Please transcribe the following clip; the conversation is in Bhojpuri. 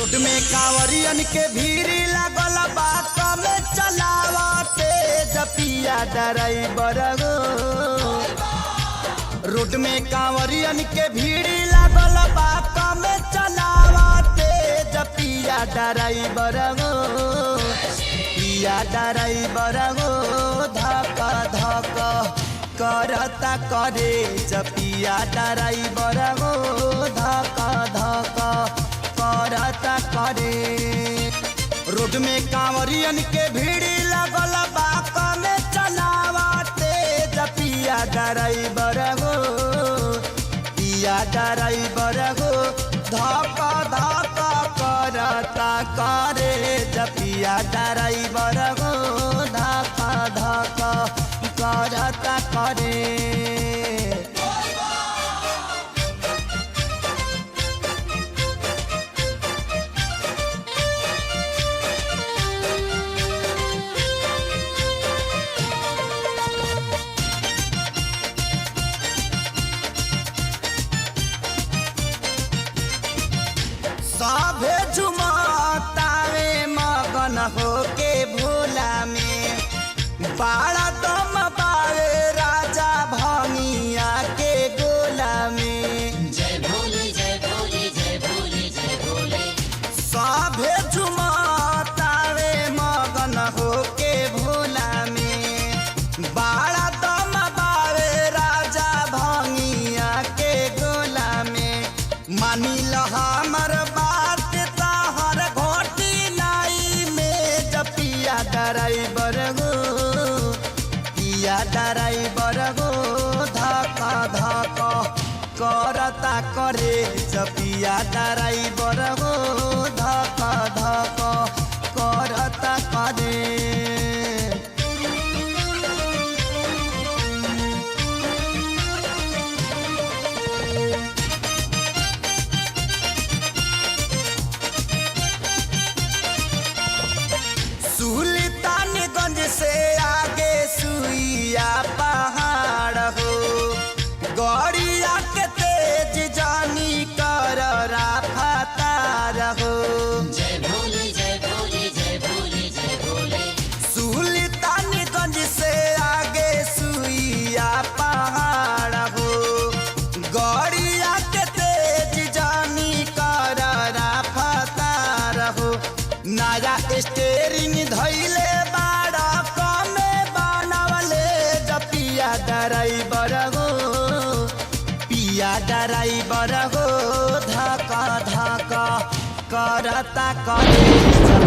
रोड में कांवरियन के भीड़ लागल बा कमे चलावते जपिया ड्राइवर गो। रोड में कांवरियन के भीड़ लागल बा कमे चलावते जपिया ड्राइवर गो। पिया ड्राइवर गो धक धक करता करे जपिया ड्राइवर गो धक धक करता करे। रोड में कांवरियन के भीड़ लगल बा कमे चलावते जपिया ड्राइवर गो। पिया ड्राइवर गो धक धक करता करे जपिया ड्राइवर गो धक धक करता करे। सभे झुमतावे मगन होके भोला में बाड़ा दम पावे राजा भंगिया के गोला में। जय भोले जय भोले जय भोले जय भोले। सभे झुमतावे मगन होके भोला में बाड़ा दम पावे राजा भंगिया के गोला में। मानी ल हमर बात तहर घोटी नाई में जपिया ड्राइवर गो। पिया ड्राइवर गो धक धक करता करे जपिया ड्राइवर गो धक धक करता करे। सुल्तानगंज से आगे सुइया पहाड़ हो गड़िया के तेज जानी कर रफ्तार हो। जय भोले जय भोले जय भोले जय भोले। सुल्तानगंज से आगे सुइया पहाड़ हो गड़िया के तेज जानी कर रफ्तार हो। नया स्टेरिंग धैले बाड़ा कमे बनवले जपिया ड्राइवर गो। पिया ड्राइवर गो धक धक करता करे